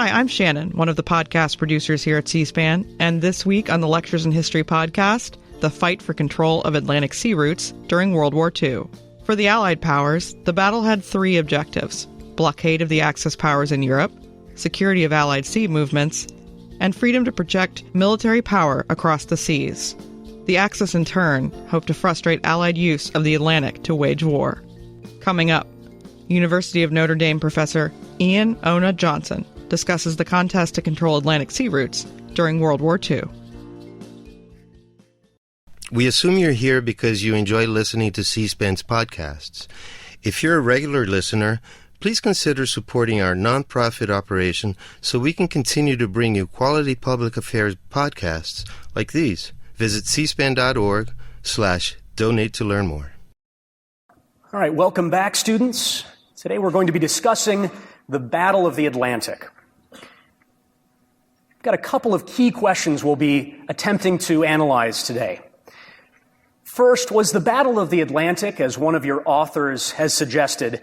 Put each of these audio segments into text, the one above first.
Hi, I'm Shannon, one of the podcast producers here at C-SPAN, and this week on the Lectures in History podcast, the fight for control of Atlantic sea routes during World War II. For the Allied powers, the battle had three objectives: blockade of the Axis powers in Europe, security of Allied sea movements, and freedom to project military power across the seas. The Axis, in turn, hoped to frustrate Allied use of the Atlantic to wage war. Coming up, University of Notre Dame professor Ian Ona Johnson discusses the contest to control Atlantic sea routes during World War II. We assume you're here because you enjoy listening to C-SPAN's podcasts. If you're a regular listener, please consider supporting our nonprofit operation so we can continue to bring you quality public affairs podcasts like these. Visit cspan.org/donate to learn more. All right, welcome back, students. Today we're going to be discussing the Battle of the Atlantic. We've got a couple of key questions we'll be attempting to analyze today. First, was the Battle of the Atlantic, as one of your authors has suggested,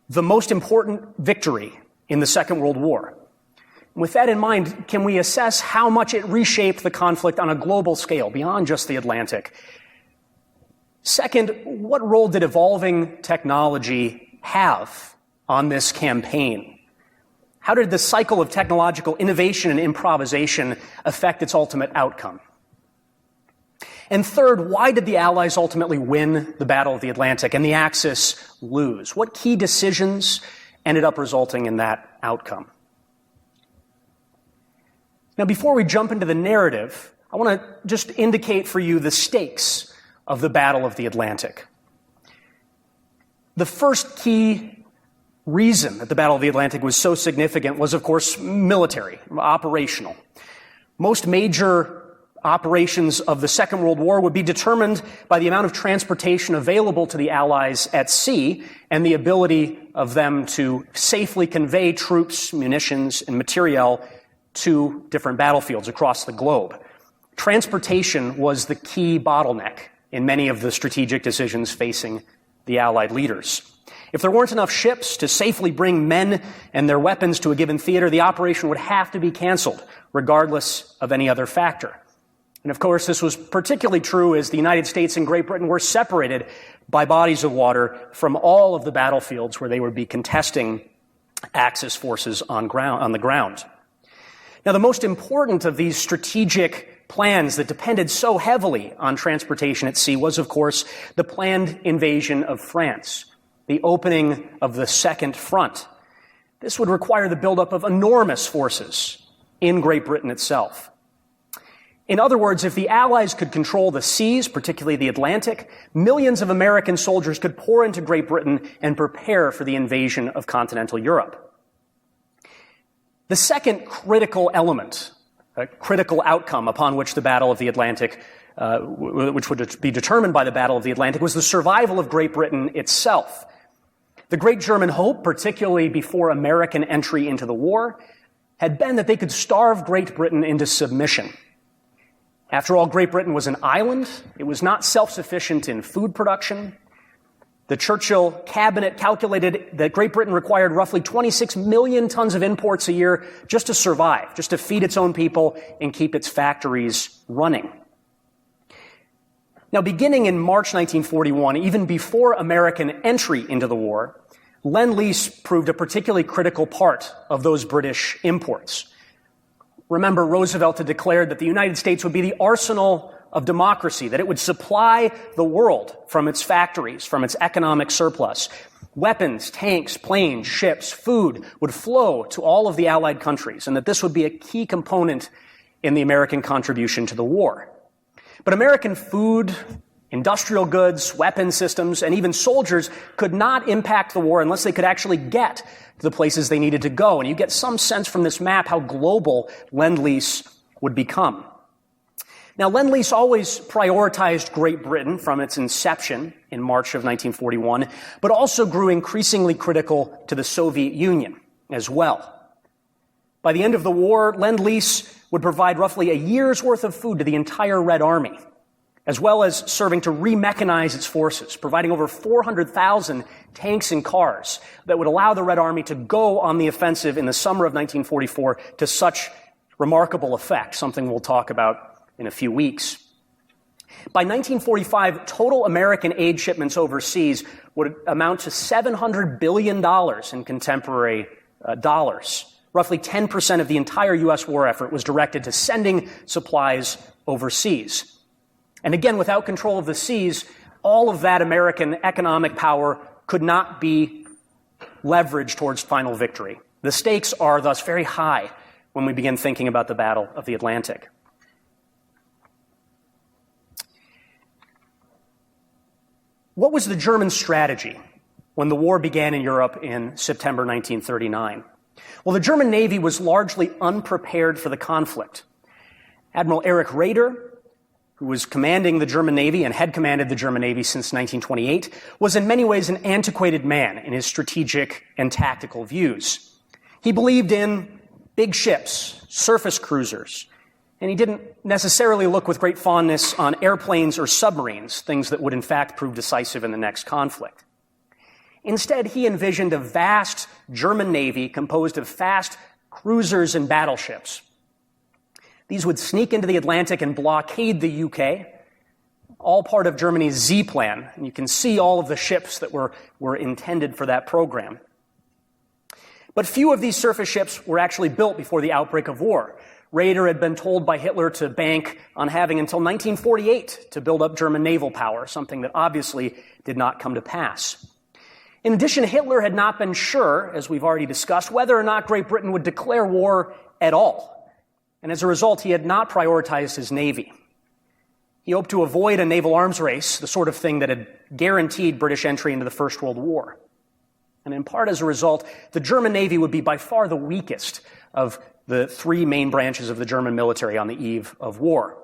the most important victory in the Second World War? With that in mind, can we assess how much it reshaped the conflict on a global scale, beyond just the Atlantic? Second, what role did evolving technology have on this campaign? How did the cycle of technological innovation and improvisation affect its ultimate outcome? And third, why did the Allies ultimately win the Battle of the Atlantic and the Axis lose? What key decisions ended up resulting in that outcome? Now, before we jump into the narrative, I want to just indicate for you the stakes of the Battle of the Atlantic. The first key reason that the Battle of the Atlantic was so significant was, of course, military, operational. Most major operations of the Second World War would be determined by the amount of transportation available to the Allies at sea and the ability of them to safely convey troops, munitions, and materiel to different battlefields across the globe. Transportation was the key bottleneck in many of the strategic decisions facing the Allied leaders. If there weren't enough ships to safely bring men and their weapons to a given theater, the operation would have to be canceled, regardless of any other factor. And of course, this was particularly true as the United States and Great Britain were separated by bodies of water from all of the battlefields where they would be contesting Axis forces on the ground. Now, the most important of these strategic plans that depended so heavily on transportation at sea was, of course, the planned invasion of France, the opening of the Second Front. This would require the buildup of enormous forces in Great Britain itself. In other words, if the Allies could control the seas, particularly the Atlantic, millions of American soldiers could pour into Great Britain and prepare for the invasion of continental Europe. The second critical element, a critical outcome upon which the Battle of the Atlantic, which would be determined by the Battle of the Atlantic, was the survival of Great Britain itself. The great German hope, particularly before American entry into the war, had been that they could starve Great Britain into submission. After all, Great Britain was an island. It was not self-sufficient in food production. The Churchill cabinet calculated that Great Britain required roughly 26 million tons of imports a year just to survive, just to feed its own people and keep its factories running. Now, beginning in March 1941, even before American entry into the war, Lend-Lease proved a particularly critical part of those British imports. Remember, Roosevelt had declared that the United States would be the arsenal of democracy, that it would supply the world from its factories, from its economic surplus. Weapons, tanks, planes, ships, food would flow to all of the Allied countries, and that this would be a key component in the American contribution to the war. But American food, industrial goods, weapon systems, and even soldiers could not impact the war unless they could actually get to the places they needed to go. And you get some sense from this map how global Lend-Lease would become. Now, Lend-Lease always prioritized Great Britain from its inception in March of 1941, but also grew increasingly critical to the Soviet Union as well. By the end of the war, Lend-Lease would provide roughly a year's worth of food to the entire Red Army. as well as serving to re-mechanize its forces, providing over 400,000 tanks and cars that would allow the Red Army to go on the offensive in the summer of 1944 to such remarkable effect, something we'll talk about in a few weeks. By 1945, total American aid shipments overseas would amount to $700 billion in contemporary dollars. Roughly 10% of the entire U.S. war effort was directed to sending supplies overseas. And again, without control of the seas, all of that American economic power could not be leveraged towards final victory. The stakes are thus very high when we begin thinking about the Battle of the Atlantic. What was the German strategy when the war began in Europe in September 1939? Well, the German Navy was largely unprepared for the conflict. Admiral Erich Raeder, who was commanding the German Navy and had commanded the German Navy since 1928, was in many ways an antiquated man in his strategic and tactical views. He believed in big ships, surface cruisers, and he didn't necessarily look with great fondness on airplanes or submarines, things that would in fact prove decisive in the next conflict. Instead, he envisioned a vast German Navy composed of fast cruisers and battleships. These would sneak into the Atlantic and blockade the UK, all part of Germany's Z plan. And you can see all of the ships that were intended for that program. But few of these surface ships were actually built before the outbreak of war. Raeder had been told by Hitler to bank on having until 1948 to build up German naval power, something that obviously did not come to pass. In addition, Hitler had not been sure, as we've already discussed, whether or not Great Britain would declare war at all. And as a result, he had not prioritized his navy. He hoped to avoid a naval arms race, the sort of thing that had guaranteed British entry into the First World War. And in part as a result, the German Navy would be by far the weakest of the three main branches of the German military on the eve of war.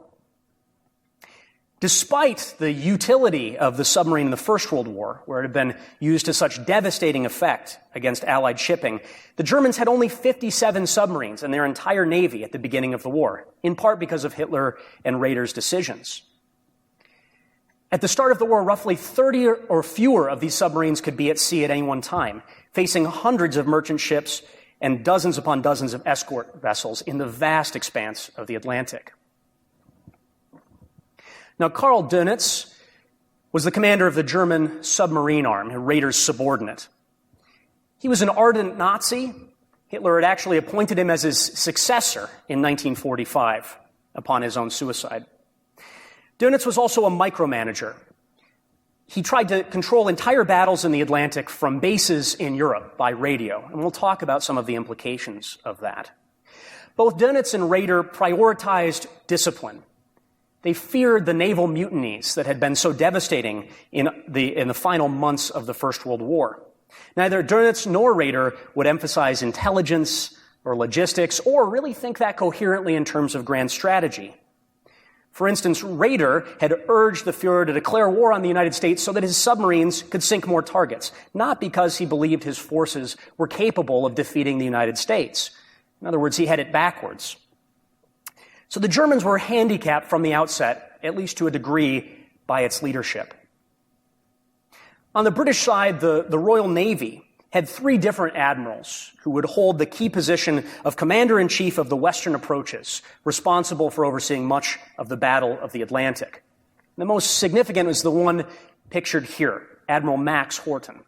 Despite the utility of the submarine in the First World War, where it had been used to such devastating effect against Allied shipping, the Germans had only 57 submarines in their entire navy at the beginning of the war, in part because of Hitler and Raeder's decisions. At the start of the war, roughly 30 or fewer of these submarines could be at sea at any one time, facing hundreds of merchant ships and dozens upon dozens of escort vessels in the vast expanse of the Atlantic. Now, Karl Dönitz was the commander of the German submarine arm, Raeder's subordinate. He was an ardent Nazi. Hitler had actually appointed him as his successor in 1945 upon his own suicide. Dönitz was also a micromanager. He tried to control entire battles in the Atlantic from bases in Europe by radio, and we'll talk about some of the implications of that. Both Dönitz and Raeder prioritized discipline. They feared the naval mutinies that had been so devastating in the final months of the First World War. Neither Dönitz nor Raeder would emphasize intelligence or logistics or really think that coherently in terms of grand strategy. For instance, Raeder had urged the Fuhrer to declare war on the United States so that his submarines could sink more targets, not because he believed his forces were capable of defeating the United States. In other words, he had it backwards. So the Germans were handicapped from the outset, at least to a degree, by its leadership. On the British side, the Royal Navy had three different admirals who would hold the key position of commander-in-chief of the western approaches, responsible for overseeing much of the Battle of the Atlantic. The most significant was the one pictured here, Admiral Max Horton.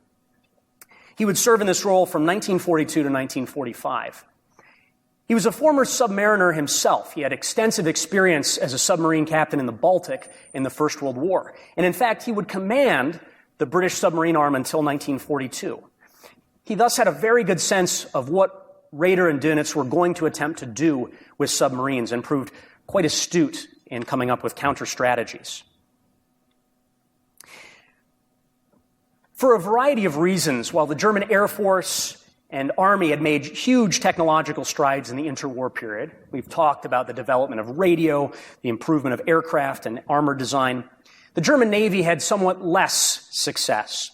He would serve in this role from 1942 to 1945. He was a former submariner himself. He had extensive experience as a submarine captain in the Baltic in the First World War. And in fact, he would command the British submarine arm until 1942. He thus had a very good sense of what Raeder and Dönitz were going to attempt to do with submarines and proved quite astute in coming up with counter strategies. For a variety of reasons, while the German Air Force and Army had made huge technological strides in the interwar period, we've talked about the development of radio, the improvement of aircraft and armor design, the German Navy had somewhat less success.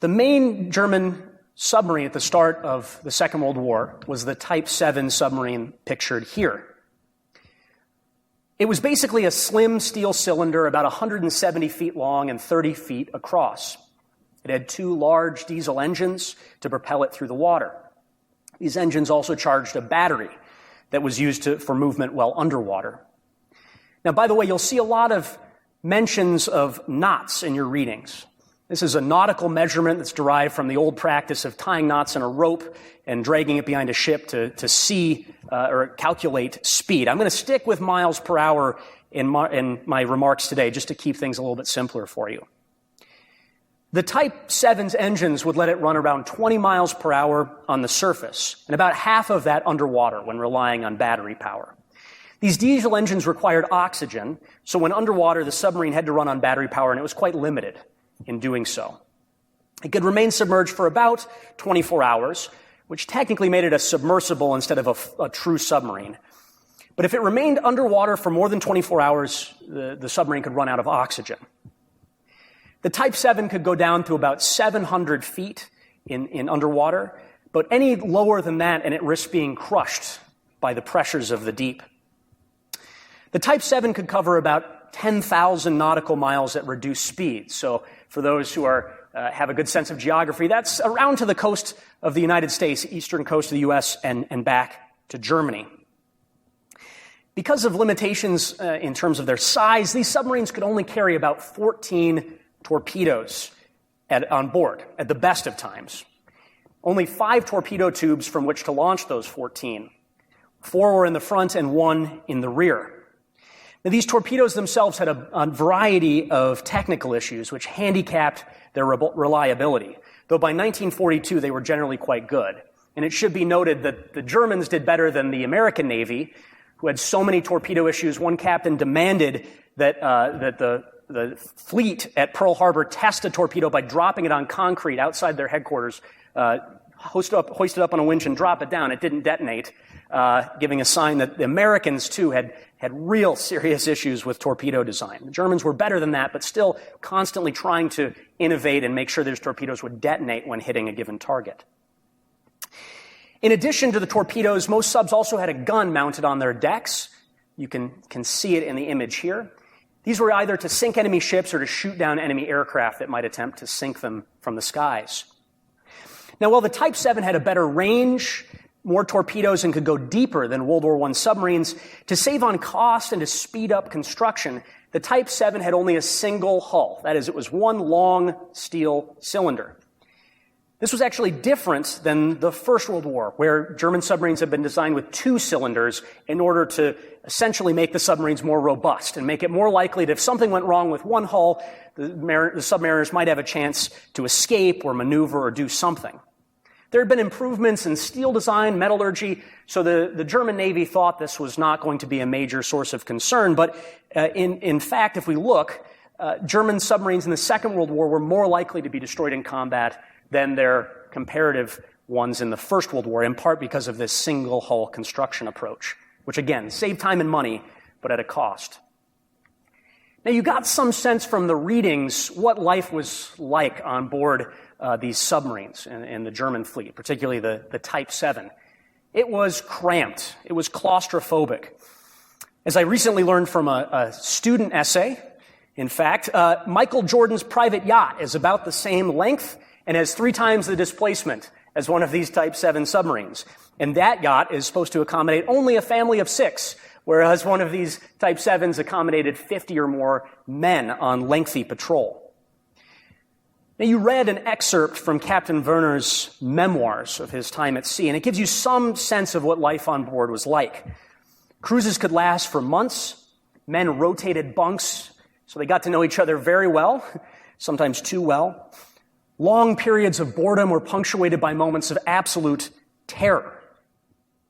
The main German submarine at the start of the Second World War was the Type 7 submarine pictured here. It was basically a slim steel cylinder about 170 feet long and 30 feet across. It had two large diesel engines to propel it through the water. These engines also charged a battery that was used for movement while underwater. Now, by the way, you'll see a lot of mentions of knots in your readings. This is a nautical measurement that's derived from the old practice of tying knots in a rope and dragging it behind a ship to see or calculate speed. I'm going to stick with miles per hour in my remarks today just to keep things a little bit simpler for you. The Type 7's engines would let it run around 20 miles per hour on the surface, and about half of that underwater when relying on battery power. These diesel engines required oxygen, so when underwater, the submarine had to run on battery power, and it was quite limited in doing so. It could remain submerged for about 24 hours, which technically made it a submersible instead of a true submarine. But if it remained underwater for more than 24 hours, the submarine could run out of oxygen. The Type 7 could go down to about 700 feet in underwater, but any lower than that, and it risked being crushed by the pressures of the deep. The Type 7 could cover about 10,000 nautical miles at reduced speed. So for those who have a good sense of geography, that's around to the coast of the United States, eastern coast of the U.S., and back to Germany. Because of limitations in terms of their size, these submarines could only carry about 14 torpedoes on board at the best of times. Only 5 torpedo tubes from which to launch those 14. 4 were in the front and 1 in the rear. Now, these torpedoes themselves had a variety of technical issues which handicapped their reliability, though by 1942 they were generally quite good. And it should be noted that the Germans did better than the American Navy, who had so many torpedo issues. One captain demanded that the fleet at Pearl Harbor test a torpedo by dropping it on concrete outside their headquarters, hoist it up on a winch and drop it down. It didn't detonate, giving a sign that the Americans, too, had real serious issues with torpedo design. The Germans were better than that, but still constantly trying to innovate and make sure those torpedoes would detonate when hitting a given target. In addition to the torpedoes, most subs also had a gun mounted on their decks. You can see it in the image here. These were either to sink enemy ships or to shoot down enemy aircraft that might attempt to sink them from the skies. Now, while the Type 7 had a better range, more torpedoes, and could go deeper than World War I submarines, to save on cost and to speed up construction, the Type 7 had only a single hull. That is, it was one long steel cylinder. This was actually different than the First World War, where German submarines had been designed with 2 cylinders in order to essentially make the submarines more robust and make it more likely that if something went wrong with one hull, the submariners might have a chance to escape or maneuver or do something. There had been improvements in steel design, metallurgy, so the German Navy thought this was not going to be a major source of concern. But in fact, if we look, German submarines in the Second World War were more likely to be destroyed in combat than their comparative ones in the First World War, in part because of this single hull construction approach, which again, saved time and money, but at a cost. Now, you got some sense from the readings what life was like on board these submarines in the German fleet, particularly the Type 7. It was cramped. It was claustrophobic. As I recently learned from a student essay, in fact, Michael Jordan's private yacht is about the same length and has 3 times the displacement as one of these Type 7 submarines. And that yacht is supposed to accommodate only a family of 6, whereas one of these Type 7s accommodated 50 or more men on lengthy patrol. Now, you read an excerpt from Captain Werner's memoirs of his time at sea, and it gives you some sense of what life on board was like. Cruises could last for months. Men rotated bunks, so they got to know each other very well, sometimes too well. Long periods of boredom were punctuated by moments of absolute terror.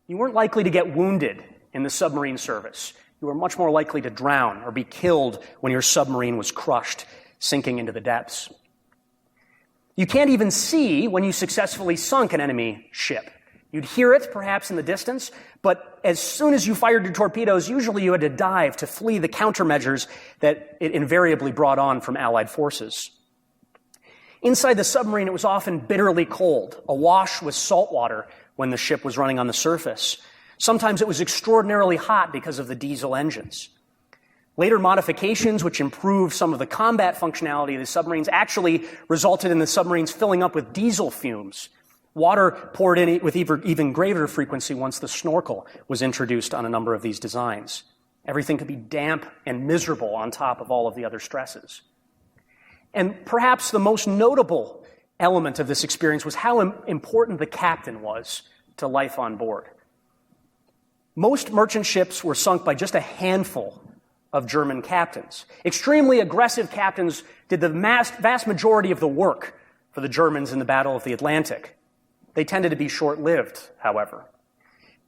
You weren't likely to get wounded in the submarine service. You were much more likely to drown or be killed when your submarine was crushed, sinking into the depths. You can't even see when you successfully sunk an enemy ship. You'd hear it, perhaps, in the distance, but as soon as you fired your torpedoes, usually you had to dive to flee the countermeasures that it invariably brought on from Allied forces. Inside the submarine, it was often bitterly cold, awash with salt water when the ship was running on the surface. Sometimes it was extraordinarily hot because of the diesel engines. Later modifications, which improved some of the combat functionality of the submarines, actually resulted in the submarines filling up with diesel fumes. Water poured in with even greater frequency once the snorkel was introduced on a number of these designs. Everything could be damp and miserable on top of all of the other stresses. And perhaps the most notable element of this experience was how important the captain was to life on board. Most merchant ships were sunk by just a handful of German captains. Extremely aggressive captains did the vast majority of the work for the Germans in the Battle of the Atlantic. They tended to be short-lived, however.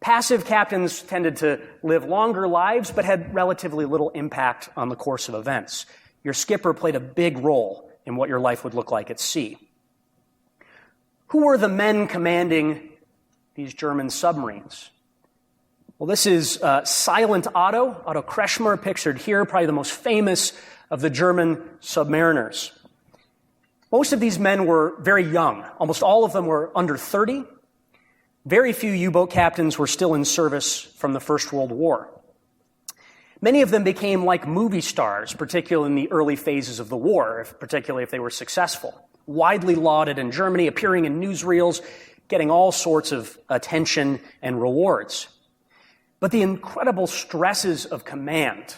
Passive captains tended to live longer lives, but had relatively little impact on the course of events. Your skipper played a big role in what your life would look like at sea. Who were the men commanding these German submarines? Well, this is Silent Otto Kretschmer, pictured here, probably the most famous of the German submariners. Most of these men were very young. Almost all of them were under 30. Very few U-boat captains were still in service from the First World War. Many of them became like movie stars, particularly in the early phases of the war, particularly if they were successful. Widely lauded in Germany, appearing in newsreels, getting all sorts of attention and rewards. But the incredible stresses of command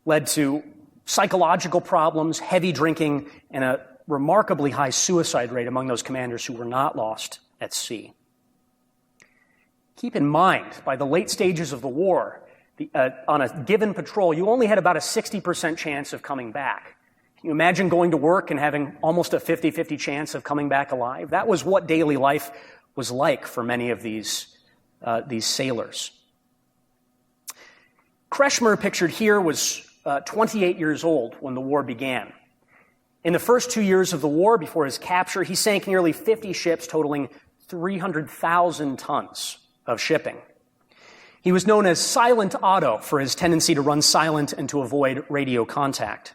led to psychological problems, heavy drinking, and a remarkably high suicide rate among those commanders who were not lost at sea. Keep in mind, by the late stages of the war, on a given patrol, you only had about a 60% chance of coming back. Can you imagine going to work and having almost a 50-50 chance of coming back alive? That was what daily life was like for many of these sailors. Kretschmer, pictured here, was 28 years old when the war began. In the first 2 years of the war, before his capture, he sank nearly 50 ships, totaling 300,000 tons of shipping. He was known as Silent Otto for his tendency to run silent and to avoid radio contact.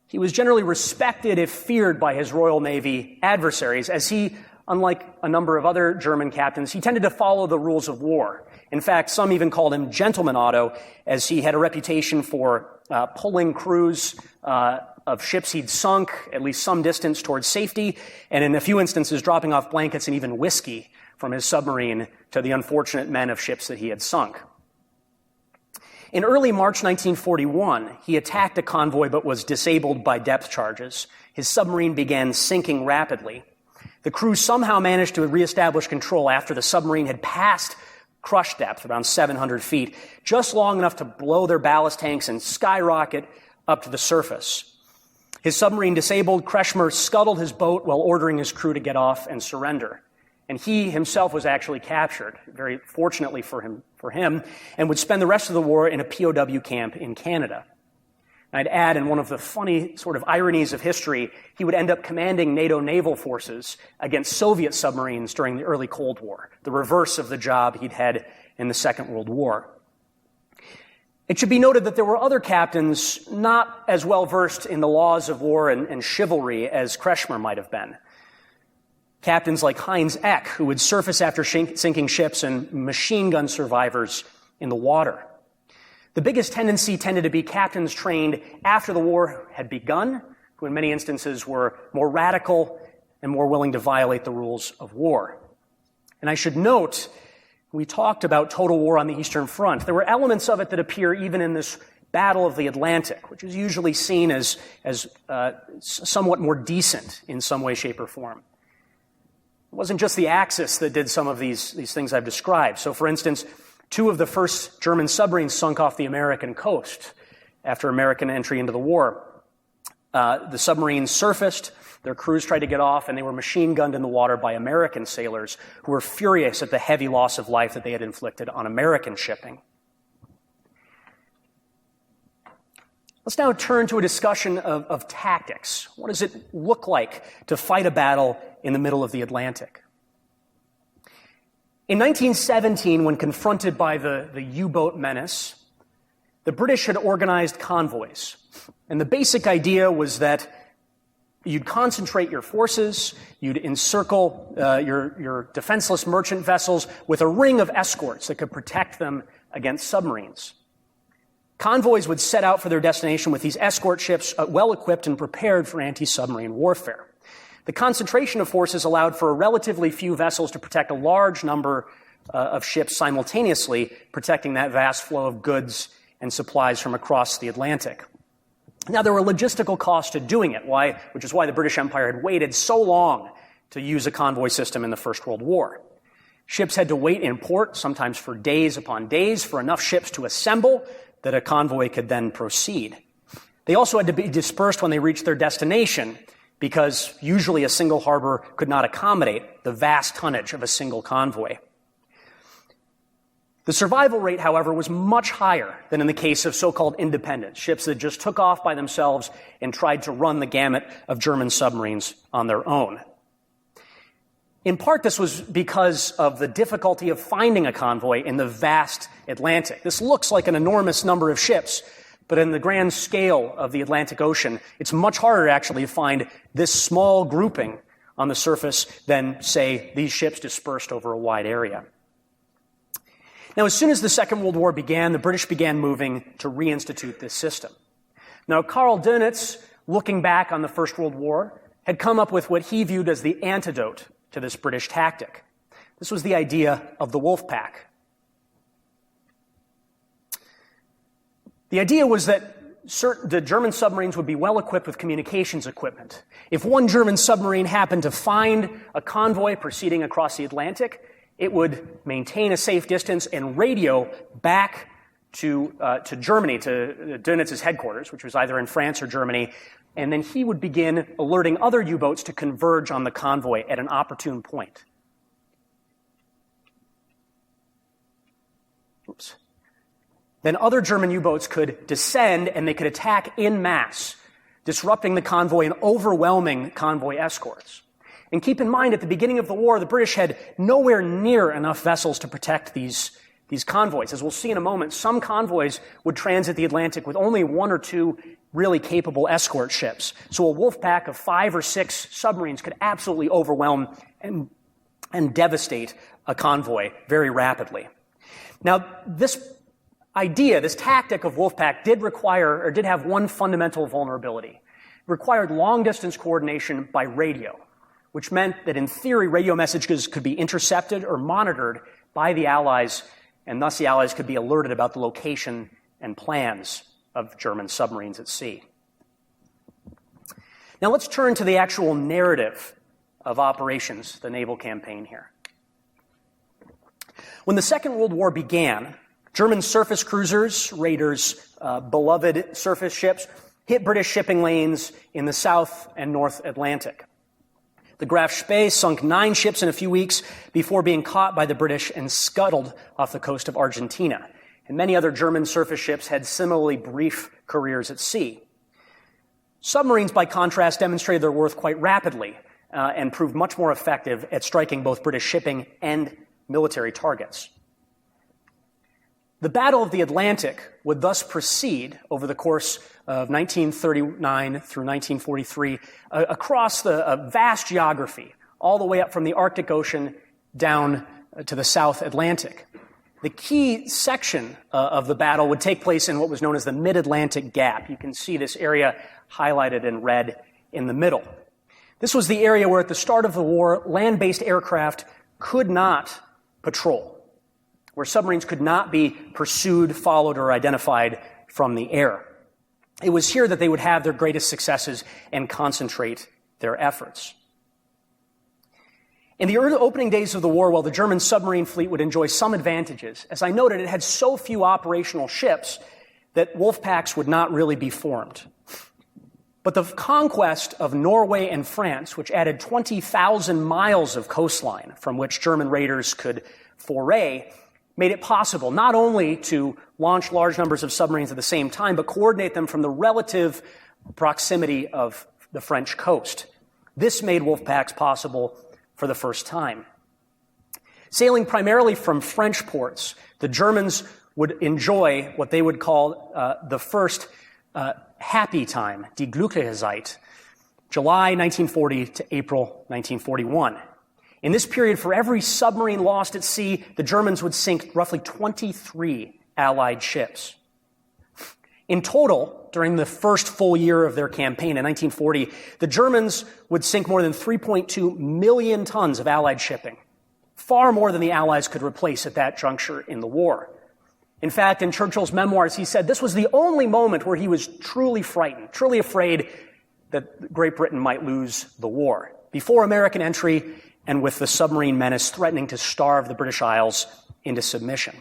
He was generally respected, if feared, by his Royal Navy adversaries, as he, unlike a number of other German captains, he tended to follow the rules of war. In fact, some even called him Gentleman Otto, as he had a reputation for pulling crews of ships he'd sunk at least some distance towards safety, and in a few instances dropping off blankets and even whiskey from his submarine to the unfortunate men of ships that he had sunk. In early March 1941, he attacked a convoy but was disabled by depth charges. His submarine began sinking rapidly. The crew somehow managed to reestablish control after the submarine had passed crush depth, around 700 feet, just long enough to blow their ballast tanks and skyrocket up to the surface. His submarine disabled, Kretschmer scuttled his boat while ordering his crew to get off and surrender. And he himself was actually captured, very fortunately for him, and would spend the rest of the war in a POW camp in Canada. I'd add, in one of the funny sort of ironies of history, he would end up commanding NATO naval forces against Soviet submarines during the early Cold War, the reverse of the job he'd had in the Second World War. It should be noted that there were other captains not as well versed in the laws of war and chivalry as Kretschmer might have been. Captains like Heinz Eck, who would surface after sinking ships, and machine gun survivors in the water. The biggest tendency tended to be captains trained after the war had begun, who in many instances were more radical and more willing to violate the rules of war. And I should note, we talked about total war on the Eastern Front. There were elements of it that appear even in this Battle of the Atlantic, which is usually seen as somewhat more decent in some way, shape, or form. It wasn't just the Axis that did some of these things I've described. So, for instance, 2 of the first German submarines sunk off the American coast after American entry into the war. The submarines surfaced, their crews tried to get off, and they were machine gunned in the water by American sailors who were furious at the heavy loss of life that they had inflicted on American shipping. Let's now turn to a discussion of tactics. What does it look like to fight a battle in the middle of the Atlantic? In 1917, when confronted by the U-boat menace, the British had organized convoys. And the basic idea was that you'd concentrate your forces, you'd encircle your defenseless merchant vessels with a ring of escorts that could protect them against submarines. Convoys would set out for their destination with these escort ships well equipped and prepared for anti-submarine warfare. The concentration of forces allowed for relatively few vessels to protect a large number of ships simultaneously, protecting that vast flow of goods and supplies from across the Atlantic. Now, there were logistical costs to doing it, which is why the British Empire had waited so long to use a convoy system in the First World War. Ships had to wait in port, sometimes for days upon days, for enough ships to assemble that a convoy could then proceed. They also had to be dispersed when they reached their destination, because usually a single harbor could not accommodate the vast tonnage of a single convoy. The survival rate, however, was much higher than in the case of so-called independent ships that just took off by themselves and tried to run the gamut of German submarines on their own. In part, this was because of the difficulty of finding a convoy in the vast Atlantic. This looks like an enormous number of ships, but in the grand scale of the Atlantic Ocean, it's much harder actually to find this small grouping on the surface than, say, these ships dispersed over a wide area. Now, as soon as the Second World War began, the British began moving to reinstitute this system. Now, Karl Dönitz, looking back on the First World War, had come up with what he viewed as the antidote to this British tactic. This was the idea of the wolf pack. The idea was that the German submarines would be well equipped with communications equipment. If one German submarine happened to find a convoy proceeding across the Atlantic, it would maintain a safe distance and radio back to Germany, to Dönitz's headquarters, which was either in France or Germany, and then he would begin alerting other U-boats to converge on the convoy at an opportune point. Oops. Then other German U-boats could descend and they could attack en masse, disrupting the convoy and overwhelming convoy escorts. And keep in mind, at the beginning of the war, the British had nowhere near enough vessels to protect these convoys. As we'll see in a moment, some convoys would transit the Atlantic with only one or two really capable escort ships. So a wolf pack of 5 or 6 submarines could absolutely overwhelm and devastate a convoy very rapidly. Now, this idea, this tactic of wolf pack did have one fundamental vulnerability. It required long-distance coordination by radio, which meant that in theory, radio messages could be intercepted or monitored by the Allies, and thus the Allies could be alerted about the location and plans of German submarines at sea. Now let's turn to the actual narrative of operations, the naval campaign here. When the Second World War began, German surface cruisers, raiders, beloved surface ships, hit British shipping lanes in the South and North Atlantic. The Graf Spee sunk 9 ships in a few weeks before being caught by the British and scuttled off the coast of Argentina. And many other German surface ships had similarly brief careers at sea. Submarines, by contrast, demonstrated their worth quite rapidly and proved much more effective at striking both British shipping and military targets. The Battle of the Atlantic would thus proceed over the course of 1939 through 1943 across the vast geography, all the way up from the Arctic Ocean down to the South Atlantic. The key section of the battle would take place in what was known as the Mid-Atlantic Gap. You can see this area highlighted in red in the middle. This was the area where at the start of the war, land-based aircraft could not patrol, where submarines could not be pursued, followed, or identified from the air. It was here that they would have their greatest successes and concentrate their efforts. In the early opening days of the war, while the German submarine fleet would enjoy some advantages, as I noted, it had so few operational ships that wolf packs would not really be formed. But the conquest of Norway and France, which added 20,000 miles of coastline from which German raiders could foray, made it possible not only to launch large numbers of submarines at the same time, but coordinate them from the relative proximity of the French coast. This made wolf packs possible for the first time. Sailing primarily from French ports, the Germans would enjoy what they would call the first happy time, die glückliche Zeit, July 1940 to April 1941. In this period, for every submarine lost at sea, the Germans would sink roughly 23 Allied ships. In total, during the first full year of their campaign in 1940, the Germans would sink more than 3.2 million tons of Allied shipping, far more than the Allies could replace at that juncture in the war. In fact, in Churchill's memoirs, he said this was the only moment where he was truly frightened, truly afraid that Great Britain might lose the war, before American entry and with the submarine menace threatening to starve the British Isles into submission.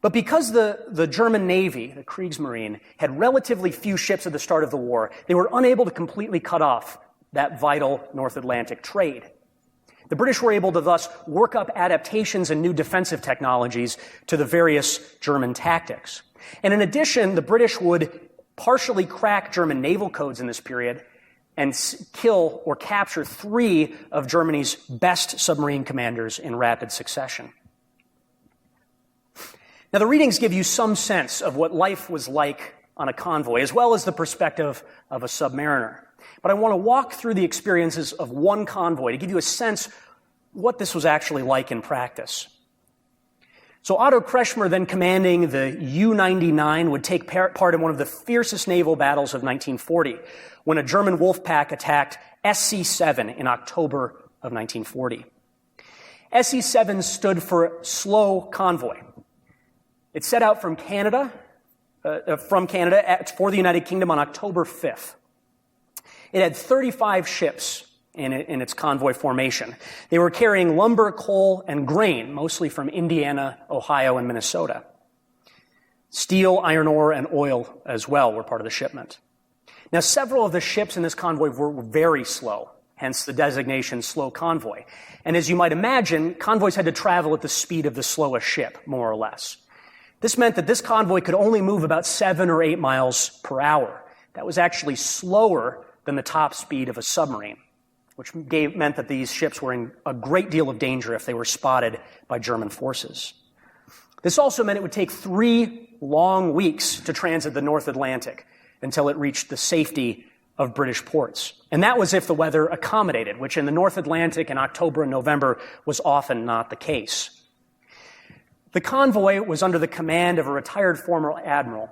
But because the German Navy, the Kriegsmarine, had relatively few ships at the start of the war, they were unable to completely cut off that vital North Atlantic trade. The British were able to thus work up adaptations and new defensive technologies to the various German tactics. And in addition, the British would partially crack German naval codes in this period and kill or capture 3 of Germany's best submarine commanders in rapid succession. Now, the readings give you some sense of what life was like on a convoy, as well as the perspective of a submariner. But I want to walk through the experiences of one convoy to give you a sense what this was actually like in practice. So Otto Kretschmer, then commanding the U-99, would take part in one of the fiercest naval battles of 1940, when a German wolf pack attacked SC-7 in October of 1940. SC-7 stood for Slow Convoy. It set out from Canada for the United Kingdom on October 5th. It had 35 ships in its convoy formation. They were carrying lumber, coal, and grain, mostly from Indiana, Ohio, and Minnesota. Steel, iron ore, and oil as well were part of the shipment. Now, several of the ships in this convoy were very slow, hence the designation Slow Convoy. And as you might imagine, convoys had to travel at the speed of the slowest ship, more or less. This meant that this convoy could only move about 7 or 8 miles per hour. That was actually slower than the top speed of a submarine, which meant that these ships were in a great deal of danger if they were spotted by German forces. This also meant it would take 3 long weeks to transit the North Atlantic until it reached the safety of British ports. And that was if the weather accommodated, which in the North Atlantic in October and November was often not the case. The convoy was under the command of a retired former admiral,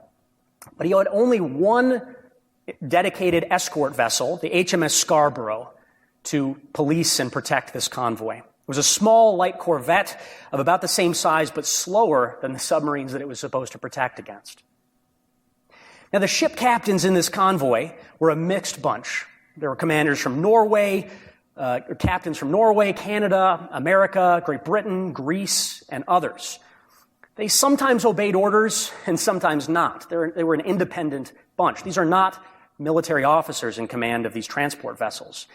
but he had only one dedicated escort vessel, the HMS Scarborough, to police and protect this convoy. It was a small, light corvette of about the same size, but slower than the submarines that it was supposed to protect against. Now, the ship captains in this convoy were a mixed bunch. There were commanders from Norway, captains from Norway, Canada, America, Great Britain, Greece, and others. They sometimes obeyed orders and sometimes not. They were an independent bunch. These are not military officers in command of these transport vessels.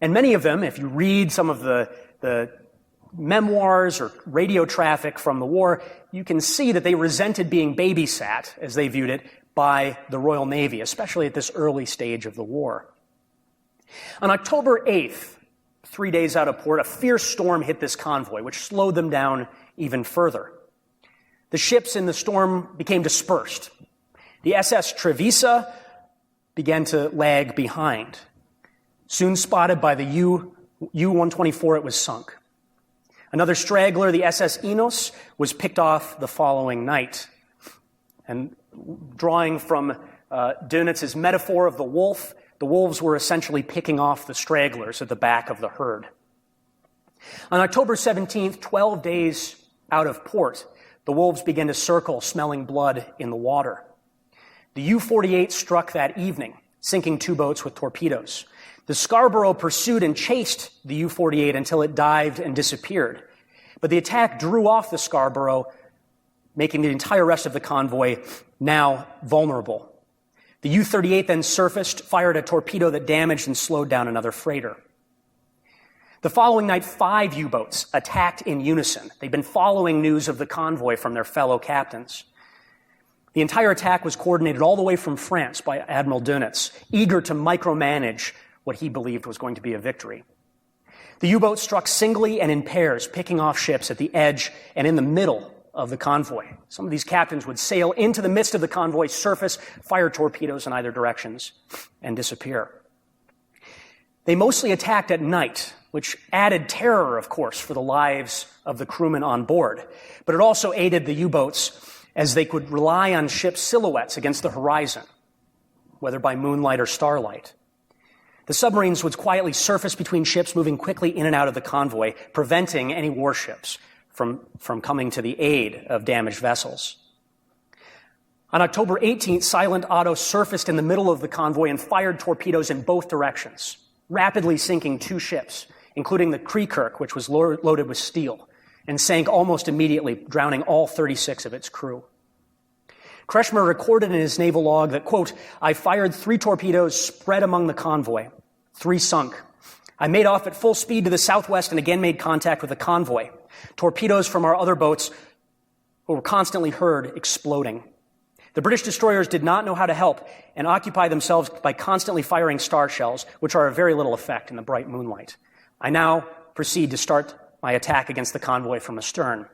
And many of them, if you read some of the memoirs or radio traffic from the war, you can see that they resented being babysat, as they viewed it, by the Royal Navy, especially at this early stage of the war. On October 8th, 3 days out of port, a fierce storm hit this convoy, which slowed them down even further. The ships in the storm became dispersed. The SS Trevisa began to lag behind. Soon spotted by the U-124, it was sunk. Another straggler, the SS Enos, was picked off the following night. And drawing from Dönitz's metaphor of the wolf, the wolves were essentially picking off the stragglers at the back of the herd. On October 17th, 12 days out of port, the wolves began to circle, smelling blood in the water. The U-48 struck that evening, sinking 2 boats with torpedoes. The Scarborough pursued and chased the U-48 until it dived and disappeared. But the attack drew off the Scarborough, making the entire rest of the convoy now vulnerable. The U-38 then surfaced, fired a torpedo that damaged and slowed down another freighter. The following night, 5 U-boats attacked in unison. They'd been following news of the convoy from their fellow captains. The entire attack was coordinated all the way from France by Admiral Dönitz, eager to micromanage what he believed was going to be a victory. The U-boats struck singly and in pairs, picking off ships at the edge and in the middle of the convoy. Some of these captains would sail into the midst of the convoy, surface, fire torpedoes in either directions, and disappear. They mostly attacked at night, which added terror, of course, for the lives of the crewmen on board. But it also aided the U-boats as they could rely on ship silhouettes against the horizon, whether by moonlight or starlight. The submarines would quietly surface between ships, moving quickly in and out of the convoy, preventing any warships from coming to the aid of damaged vessels. On October 18th, Silent Otto surfaced in the middle of the convoy and fired torpedoes in both directions, rapidly sinking 2 ships, including the Kreekirk, which was loaded with steel, and sank almost immediately, drowning all 36 of its crew. Kretschmer recorded in his naval log that, quote, "I fired 3 torpedoes spread among the convoy. 3 sunk. I made off at full speed to the southwest and again made contact with the convoy. Torpedoes from our other boats were constantly heard exploding. The British destroyers did not know how to help and occupy themselves by constantly firing star shells, which are of very little effect in the bright moonlight. I now proceed to start my attack against the convoy from astern."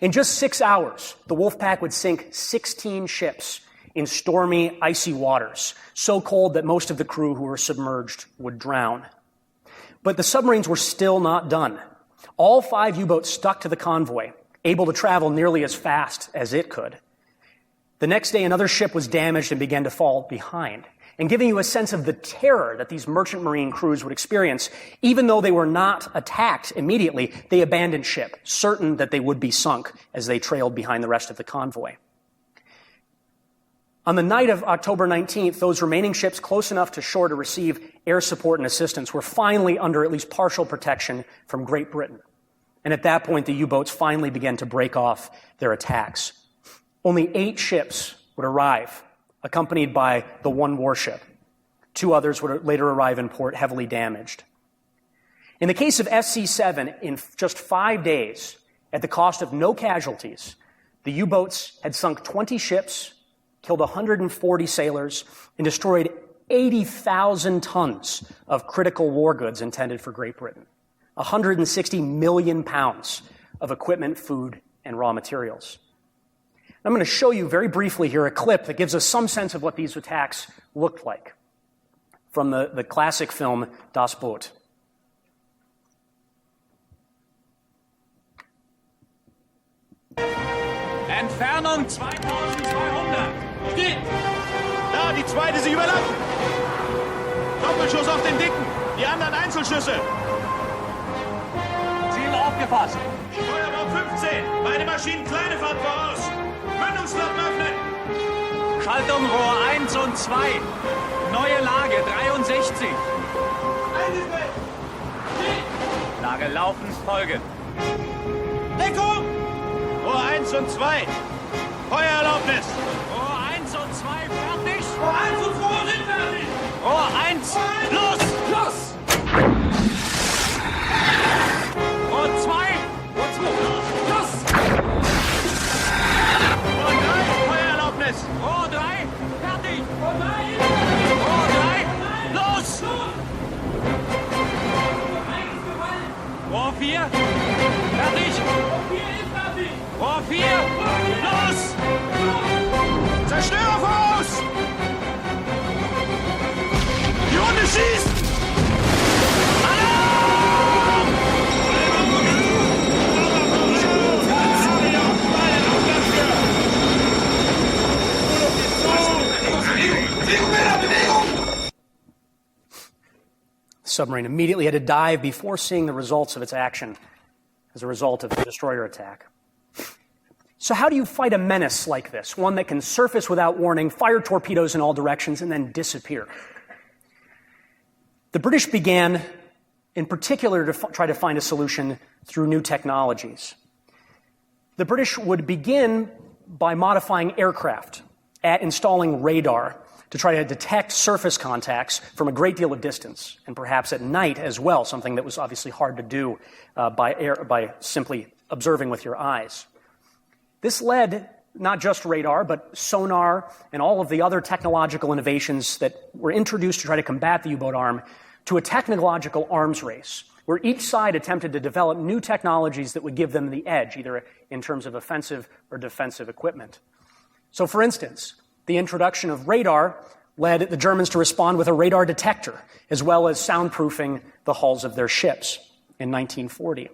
In just 6 hours, the Wolfpack would sink 16 ships in stormy, icy waters, so cold that most of the crew who were submerged would drown. But the submarines were still not done. All 5 U-boats stuck to the convoy, able to travel nearly as fast as it could. The next day, another ship was damaged and began to fall behind. And giving you a sense of the terror that these merchant marine crews would experience, even though they were not attacked immediately, they abandoned ship, certain that they would be sunk as they trailed behind the rest of the convoy. On the night of October 19th, those remaining ships close enough to shore to receive air support and assistance were finally under at least partial protection from Great Britain. And at that point, the U-boats finally began to break off their attacks. Only 8 ships would arrive, accompanied by the 1 warship. 2 others would later arrive in port heavily damaged. In the case of SC-7, in just 5 days, at the cost of no casualties, the U-boats had sunk 20 ships, killed 140 sailors, and destroyed 80,000 tons of critical war goods intended for Great Britain, 160 million pounds of equipment, food, and raw materials. I'm going to show you very briefly here a clip that gives us some sense of what these attacks looked like from the classic film Das Boot. Entfernung 2200. Steht! Da, die zweite, sie überlappen. Doppelschuss auf den Dicken. Die anderen Einzelschüsse. Ziel aufgefasst. Steuerbord 15. Beide Maschinen kleine Fahrt voraus. Mündungsklappen öffnen. Schaltung Rohr 1 und 2. Neue Lage 63. Eingestellt. Lage laufend folgen. Deckung! Rohr 1 und 2. Feuererlaubnis. Rohr 1 und 2 fertig. Rohr 1 und 2 sind fertig. Rohr 1, los! Los! Rohr 2, Los! Rohr 3, Feuererlaubnis. Rohr 3, fertig. Rohr 3, Rohr 3, los! Rohr 4, fertig. Rohr 4, los! Zerstörer voraus! Die Runde schießt! The submarine immediately had to dive before seeing the results of its action as a result of the destroyer attack. So how do you fight a menace like this, one that can surface without warning, fire torpedoes in all directions, and then disappear? The British began, in particular, to try to find a solution through new technologies. The British would begin by modifying aircraft, at installing radar to try to detect surface contacts from a great deal of distance, and perhaps at night as well, something that was obviously hard to do by simply observing with your eyes. This led not just radar, but sonar and all of the other technological innovations that were introduced to try to combat the U-boat arm to a technological arms race, where each side attempted to develop new technologies that would give them the edge, either in terms of offensive or defensive equipment. So, for instance, the introduction of radar led the Germans to respond with a radar detector, as well as soundproofing the hulls of their ships in 1940.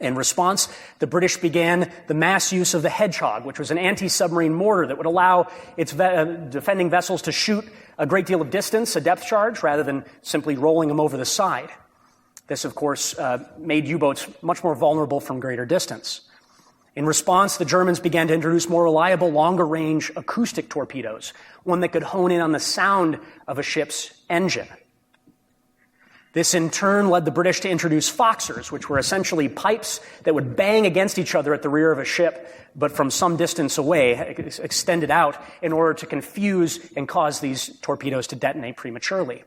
In response, the British began the mass use of the Hedgehog, which was an anti-submarine mortar that would allow its defending vessels to shoot a great deal of distance, a depth charge, rather than simply rolling them over the side. This, of course, made U-boats much more vulnerable from greater distance. In response, the Germans began to introduce more reliable, longer-range acoustic torpedoes, one that could hone in on the sound of a ship's engine. This, in turn, led the British to introduce Foxers, which were essentially pipes that would bang against each other at the rear of a ship, but from some distance away, extended out in order to confuse and cause these torpedoes to detonate prematurely.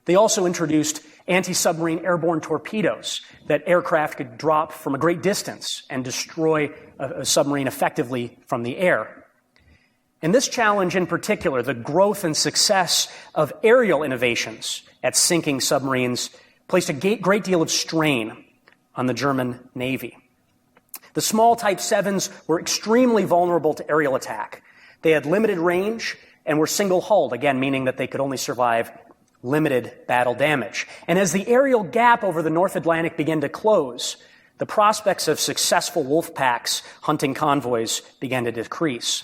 They also introduced anti-submarine airborne torpedoes that aircraft could drop from a great distance and destroy a submarine effectively from the air. And this challenge in particular, the growth and success of aerial innovations at sinking submarines, placed a great deal of strain on the German Navy. The small Type 7s were extremely vulnerable to aerial attack. They had limited range and were single-hulled, again, meaning that they could only survive limited battle damage. And as the aerial gap over the North Atlantic began to close, the prospects of successful wolf packs hunting convoys began to decrease.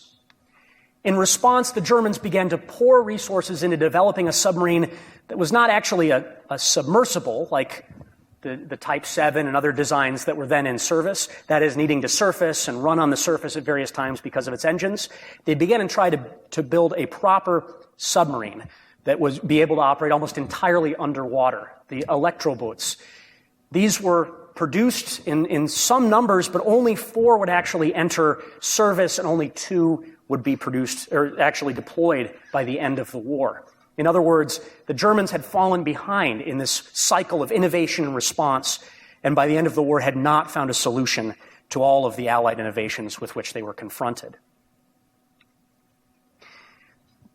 In response, the Germans began to pour resources into developing a submarine that was not actually a submersible, like the Type 7 and other designs that were then in service, that is, needing to surface and run on the surface at various times because of its engines. They began and tried to build a proper submarine that would be able to operate almost entirely underwater, the electroboats. These were produced in some numbers, but only 4 would actually enter service and only 2 would be produced or actually deployed by the end of the war. In other words, the Germans had fallen behind in this cycle of innovation and response, and by the end of the war had not found a solution to all of the Allied innovations with which they were confronted.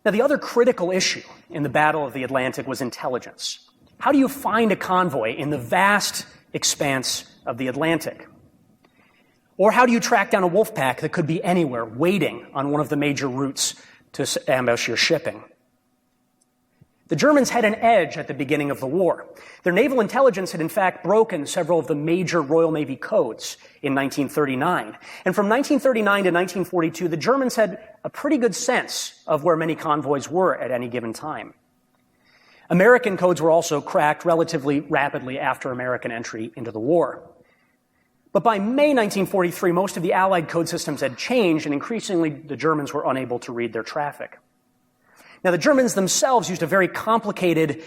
Now, the other critical issue in the Battle of the Atlantic was intelligence. How do you find a convoy in the vast expanse of the Atlantic? Or how do you track down a wolf pack that could be anywhere, waiting on one of the major routes to ambush your shipping? The Germans had an edge at the beginning of the war. Their naval intelligence had in fact broken several of the major Royal Navy codes in 1939. And from 1939 to 1942, the Germans had a pretty good sense of where many convoys were at any given time. American codes were also cracked relatively rapidly after American entry into the war. But by May 1943, most of the Allied code systems had changed, and increasingly the Germans were unable to read their traffic. Now, the Germans themselves used a very complicated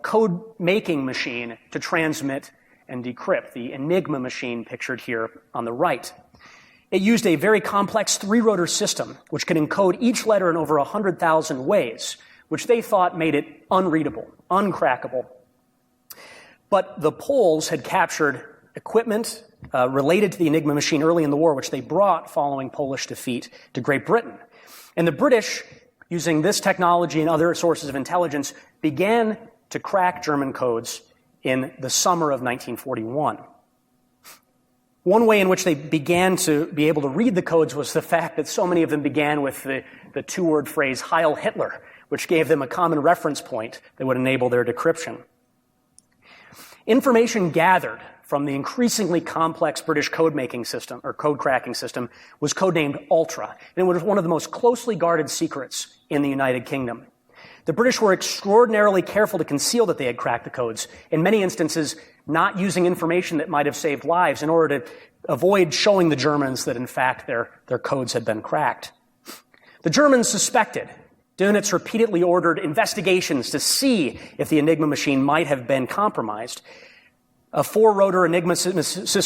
code-making machine to transmit and decrypt, the Enigma machine pictured here on the right. It used a very complex 3-rotor system, which could encode each letter in over 100,000 ways, which they thought made it unreadable, uncrackable. But the Poles had captured equipment related to the Enigma machine early in the war, which they brought following Polish defeat to Great Britain. And the British, using this technology and other sources of intelligence, began to crack German codes in the summer of 1941. One way in which they began to be able to read the codes was the fact that so many of them began with the 2-word phrase Heil Hitler, which gave them a common reference point that would enable their decryption. Information gathered from the increasingly complex British code-making system, or code-cracking system, was codenamed Ultra, and it was one of the most closely guarded secrets in the United Kingdom. The British were extraordinarily careful to conceal that they had cracked the codes, in many instances not using information that might have saved lives in order to avoid showing the Germans that, in fact, their codes had been cracked. The Germans suspected, Dönitz repeatedly ordered investigations to see if the Enigma machine might have been compromised. A 4-rotor Enigma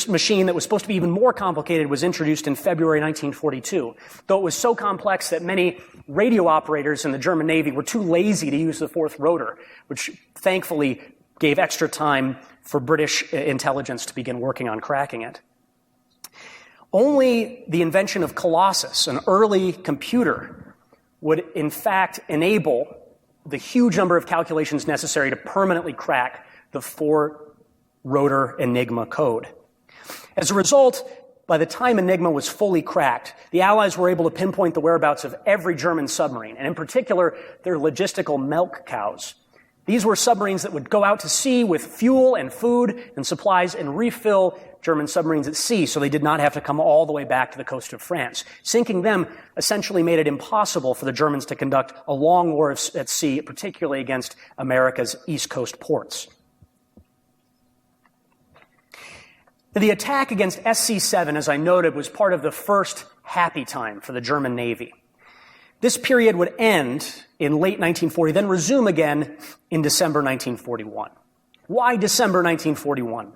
machine that was supposed to be even more complicated was introduced in February 1942, though it was so complex that many radio operators in the German Navy were too lazy to use the 4th rotor, which thankfully gave extra time for British intelligence to begin working on cracking it. Only the invention of Colossus, an early computer, would in fact enable the huge number of calculations necessary to permanently crack the 4-rotor Enigma code. As a result, by the time Enigma was fully cracked, the Allies were able to pinpoint the whereabouts of every German submarine, and in particular, their logistical milk cows. These were submarines that would go out to sea with fuel and food and supplies and refill German submarines at sea so they did not have to come all the way back to the coast of France. Sinking them essentially made it impossible for the Germans to conduct a long war at sea, particularly against America's East Coast ports. The attack against SC-7, as I noted, was part of the first happy time for the German Navy. This period would end in late 1940, then resume again in December 1941. Why December 1941?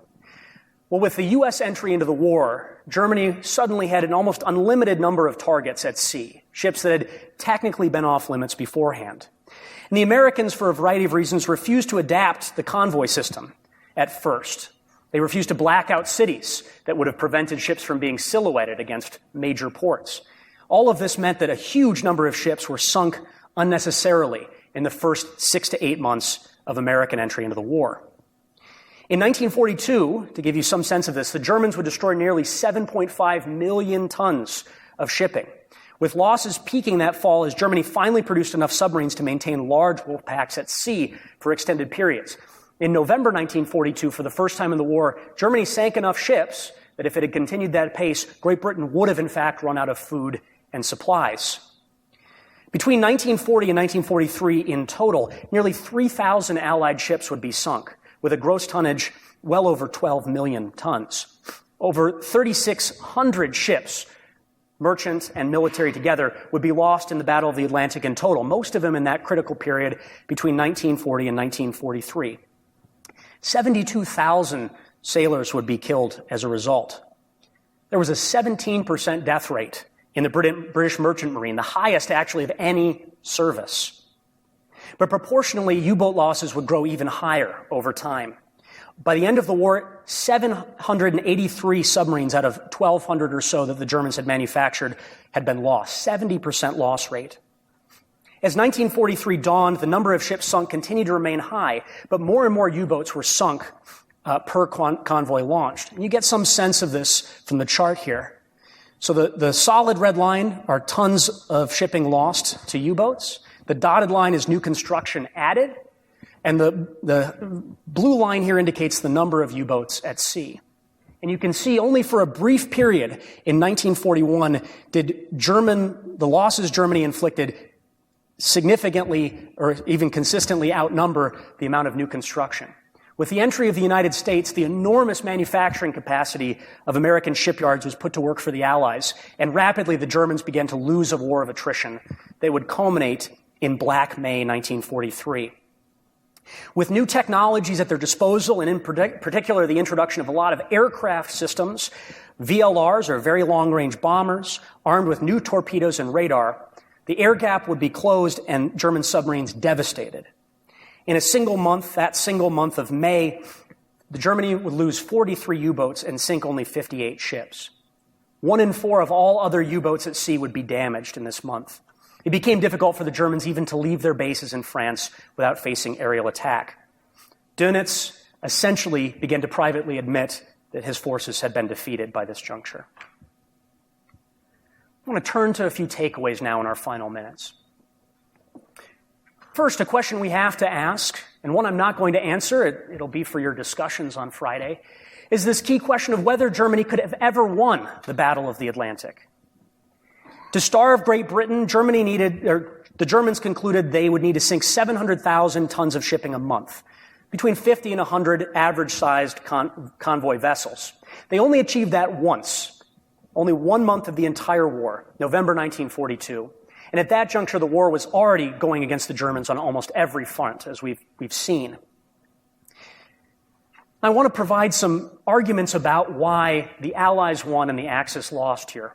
Well, with the U.S. entry into the war, Germany suddenly had an almost unlimited number of targets at sea, ships that had technically been off limits beforehand. And the Americans, for a variety of reasons, refused to adapt the convoy system at first. They refused to black out cities that would have prevented ships from being silhouetted against major ports. All of this meant that a huge number of ships were sunk unnecessarily in the first 6 to 8 months of American entry into the war. In 1942, to give you some sense of this, the Germans would destroy nearly 7.5 million tons of shipping, with losses peaking that fall as Germany finally produced enough submarines to maintain large wolf packs at sea for extended periods. In November 1942, for the first time in the war, Germany sank enough ships that if it had continued that pace, Great Britain would have in fact run out of food and supplies. Between 1940 and 1943 in total, nearly 3,000 Allied ships would be sunk, with a gross tonnage well over 12 million tons. Over 3,600 ships, merchant and military together, would be lost in the Battle of the Atlantic in total, most of them in that critical period between 1940 and 1943. 72,000 sailors would be killed as a result. There was a 17% death rate in the British Merchant Marine, the highest actually of any service. But proportionally, U-boat losses would grow even higher over time. By the end of the war, 783 submarines out of 1,200 or so that the Germans had manufactured had been lost, 70% loss rate. As 1943 dawned, the number of ships sunk continued to remain high, but more and more U-boats were sunk per convoy launched. And you get some sense of this from the chart here. So the solid red line are tons of shipping lost to U-boats. The dotted line is new construction added. And the blue line here indicates the number of U-boats at sea. And you can see only for a brief period in 1941 did the losses Germany inflicted significantly or even consistently outnumber the amount of new construction. With the entry of the United States, the enormous manufacturing capacity of American shipyards was put to work for the Allies, and rapidly the Germans began to lose a war of attrition that would culminate in Black May 1943. With new technologies at their disposal, and in particular the introduction of a lot of aircraft systems, VLRs, or very long-range bombers, armed with new torpedoes and radar, the air gap would be closed and German submarines devastated. In a single month, that single month of May, Germany would lose 43 U-boats and sink only 58 ships. 1 in 4 of all other U-boats at sea would be damaged in this month. It became difficult for the Germans even to leave their bases in France without facing aerial attack. Dönitz essentially began to privately admit that his forces had been defeated by this juncture. I want to turn to a few takeaways now in our final minutes. First, a question we have to ask, and one I'm not going to answer, it'll be for your discussions on Friday, is this key question of whether Germany could have ever won the Battle of the Atlantic. To starve Great Britain, the Germans concluded they would need to sink 700,000 tons of shipping a month, between 50 and 100 average-sized convoy vessels. They only achieved that once, only 1 month of the entire war, November 1942. And at that juncture, the war was already going against the Germans on almost every front, as we've seen. I want to provide some arguments about why the Allies won and the Axis lost here.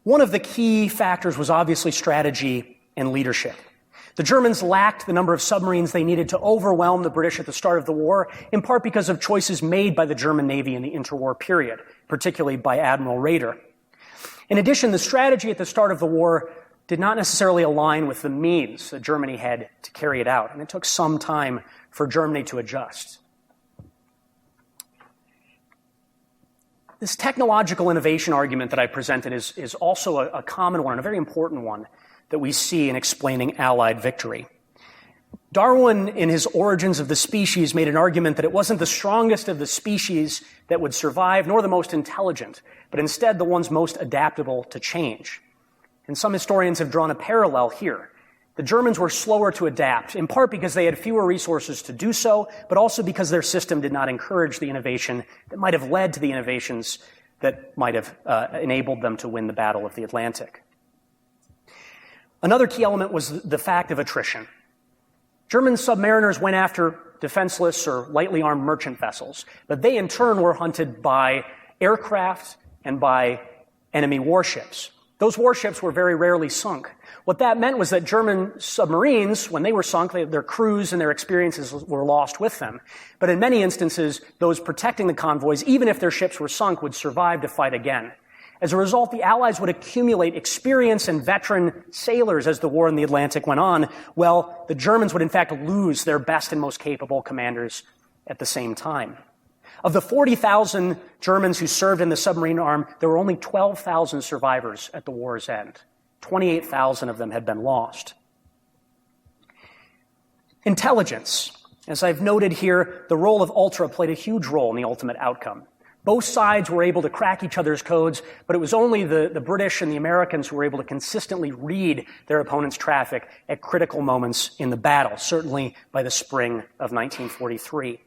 One of the key factors was obviously strategy and leadership. The Germans lacked the number of submarines they needed to overwhelm the British at the start of the war, in part because of choices made by the German Navy in the interwar period, particularly by Admiral Raeder. In addition, the strategy at the start of the war did not necessarily align with the means that Germany had to carry it out, and it took some time for Germany to adjust. This technological innovation argument that I presented is also a common one, a very important one that we see in explaining Allied victory. Darwin, in his Origins of the Species, made an argument that it wasn't the strongest of the species that would survive, nor the most intelligent, but instead the ones most adaptable to change. And some historians have drawn a parallel here. The Germans were slower to adapt, in part because they had fewer resources to do so, but also because their system did not encourage the innovation that might have led to the innovations that might have enabled them to win the Battle of the Atlantic. Another key element was the fact of attrition. German submariners went after defenseless or lightly armed merchant vessels, but they in turn were hunted by aircraft and by enemy warships. Those warships were very rarely sunk. What that meant was that German submarines, when they were sunk, their crews and their experiences were lost with them. But in many instances, those protecting the convoys, even if their ships were sunk, would survive to fight again. As a result, the Allies would accumulate experience and veteran sailors as the war in the Atlantic went on, while the Germans would in fact lose their best and most capable commanders at the same time. Of the 40,000 Germans who served in the submarine arm, there were only 12,000 survivors at the war's end. 28,000 of them had been lost. Intelligence. As I've noted here, the role of Ultra played a huge role in the ultimate outcome. Both sides were able to crack each other's codes, but it was only the British and the Americans who were able to consistently read their opponent's traffic at critical moments in the battle, certainly by the spring of 1943.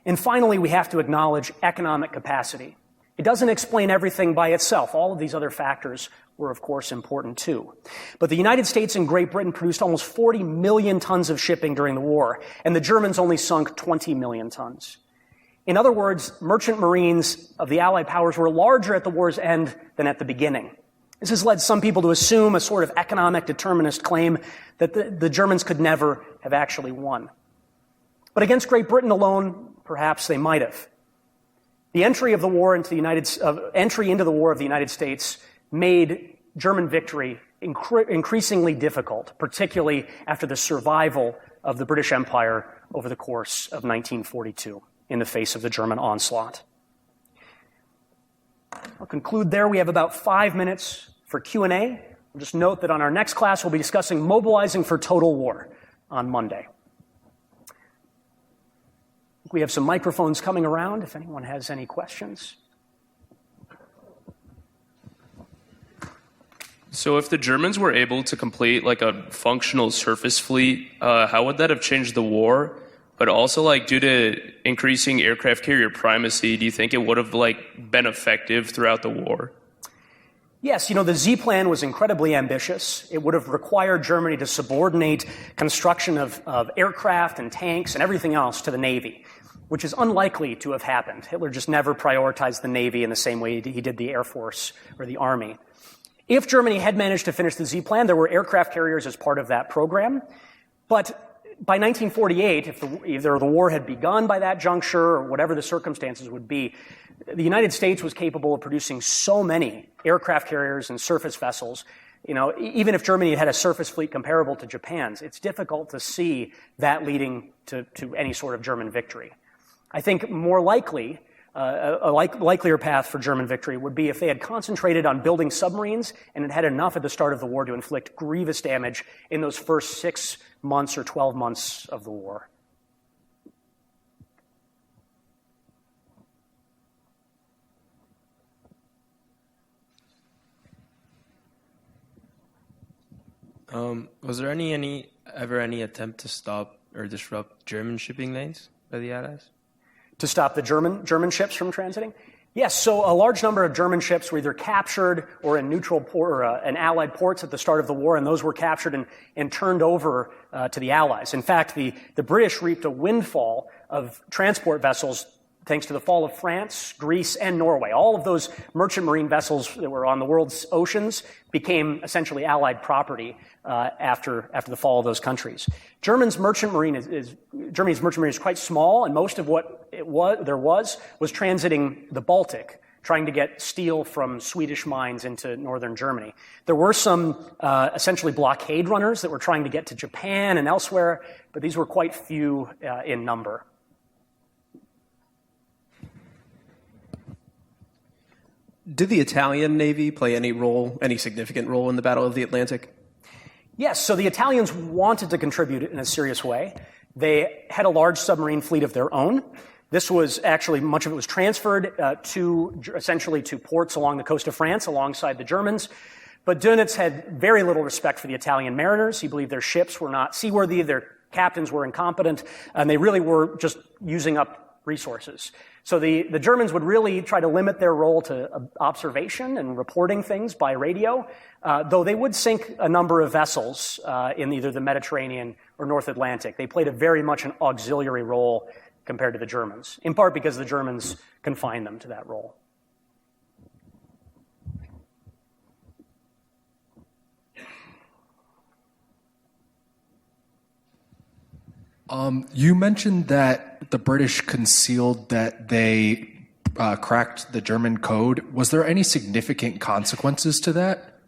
And finally, we have to acknowledge economic capacity. It doesn't explain everything by itself. All of these other factors were, of course, important too. But the United States and Great Britain produced almost 40 million tons of shipping during the war, and the Germans only sunk 20 million tons. In other words, merchant marines of the Allied powers were larger at the war's end than at the beginning. This has led some people to assume a sort of economic determinist claim that the Germans could never have actually won. But against Great Britain alone, perhaps they might have. The entry into the war of the United States made German victory increasingly difficult, particularly after the survival of the British Empire over the course of 1942. In the face of the German onslaught. I'll conclude there. We have about 5 minutes for Q&A. I'll just note that on our next class, we'll be discussing mobilizing for total war on Monday. We have some microphones coming around if anyone has any questions. So if the Germans were able to complete like a functional surface fleet, how would that have changed the war? But also, like, due to increasing aircraft carrier primacy, do you think it would have, like, been effective throughout the war? Yes, the Z plan was incredibly ambitious. It would have required Germany to subordinate construction of aircraft and tanks and everything else to the Navy, which is unlikely to have happened. Hitler just never prioritized the Navy in the same way he did the Air Force or the Army. If Germany had managed to finish the Z plan, there were aircraft carriers as part of that program, but by 1948, if either the war had begun by that juncture or whatever the circumstances would be, the United States was capable of producing so many aircraft carriers and surface vessels. Even if Germany had a surface fleet comparable to Japan's, it's difficult to see that leading to any sort of German victory. I think more likely, likelier path for German victory would be if they had concentrated on building submarines and had enough at the start of the war to inflict grievous damage in those first 6 months or 12 months of the war. Was there ever any attempt to stop or disrupt German shipping lanes by the Allies? To stop the German ships from transiting? Yes, so a large number of German ships were either captured or in neutral port or in Allied ports at the start of the war, and those were captured and turned over to the Allies. In fact, the British reaped a windfall of transport vessels thanks to the fall of France, Greece, and Norway. All of those merchant marine vessels that were on the world's oceans became essentially Allied property after the fall of those countries. Germany's merchant marine is quite small, and most of what there was transiting the Baltic, trying to get steel from Swedish mines into northern Germany. There were some essentially blockade runners that were trying to get to Japan and elsewhere, but these were quite few in number. Did the Italian Navy play any significant role in the Battle of the Atlantic? Yes, so the Italians wanted to contribute in a serious way. They had a large submarine fleet of their own. This was actually, much of it was transferred essentially to ports along the coast of France alongside the Germans. But Dönitz had very little respect for the Italian mariners. He believed their ships were not seaworthy, their captains were incompetent, and they really were just using up resources. So the Germans would really try to limit their role to observation and reporting things by radio, though they would sink a number of vessels in either the Mediterranean or North Atlantic. They played very much an auxiliary role compared to the Germans, in part because the Germans confined them to that role. You mentioned that the British concealed that they cracked the German code. Was there any significant consequences to that?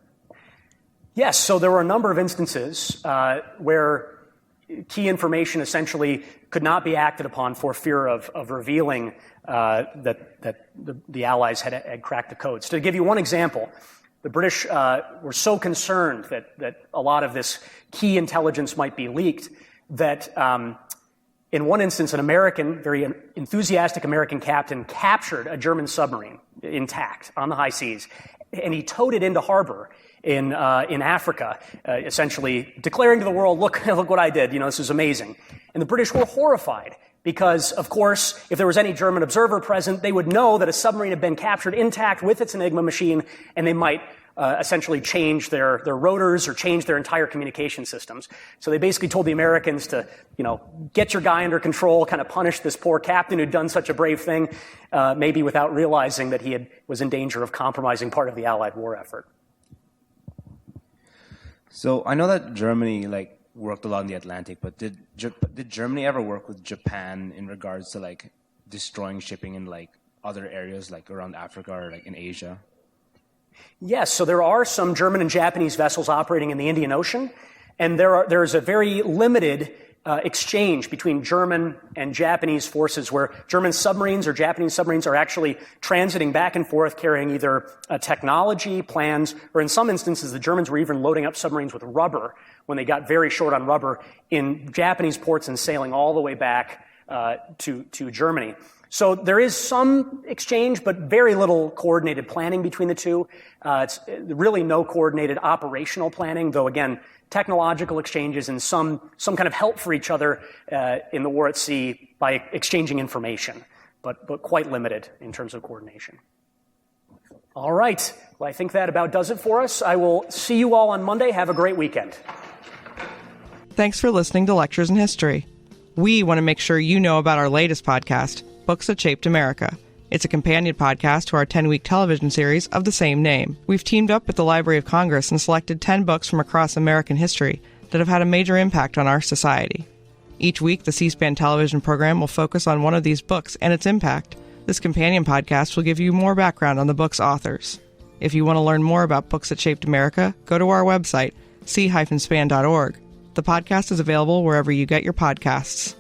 Yes, so there were a number of instances where key information essentially could not be acted upon for fear of revealing that the Allies had cracked the codes. To give you one example, the British were so concerned that a lot of this key intelligence might be leaked that in one instance, an American, very enthusiastic American captain captured a German submarine intact on the high seas, and he towed it into harbor in Africa, essentially declaring to the world, look what I did, this is amazing. And the British were horrified because, of course, if there was any German observer present, they would know that a submarine had been captured intact with its Enigma machine, and they might essentially change their rotors or change their entire communication systems. So they basically told the Americans to, get your guy under control, kind of punish this poor captain who'd done such a brave thing, maybe without realizing that he was in danger of compromising part of the Allied war effort. So I know that Germany worked a lot in the Atlantic, but did Germany ever work with Japan in regards to destroying shipping in other areas around Africa or in Asia? Yes, so there are some German and Japanese vessels operating in the Indian Ocean, and there is a very limited exchange between German and Japanese forces where German submarines or Japanese submarines are actually transiting back and forth carrying either technology, plans, or in some instances the Germans were even loading up submarines with rubber when they got very short on rubber in Japanese ports and sailing all the way back to Germany. So there is some exchange, but very little coordinated planning between the two. It's really no coordinated operational planning, though again, technological exchanges and some kind of help for each other in the war at sea by exchanging information, but quite limited in terms of coordination. All right. Well, I think that about does it for us. I will see you all on Monday. Have a great weekend. Thanks for listening to Lectures in History. We want to make sure you know about our latest podcast, Books That Shaped America. It's a companion podcast to our 10-week television series of the same name. We've teamed up with the Library of Congress and selected 10 books from across American history that have had a major impact on our society. Each week, the C-SPAN television program will focus on one of these books and its impact. This companion podcast will give you more background on the book's authors. If you want to learn more about Books That Shaped America, go to our website, c-span.org. The podcast is available wherever you get your podcasts.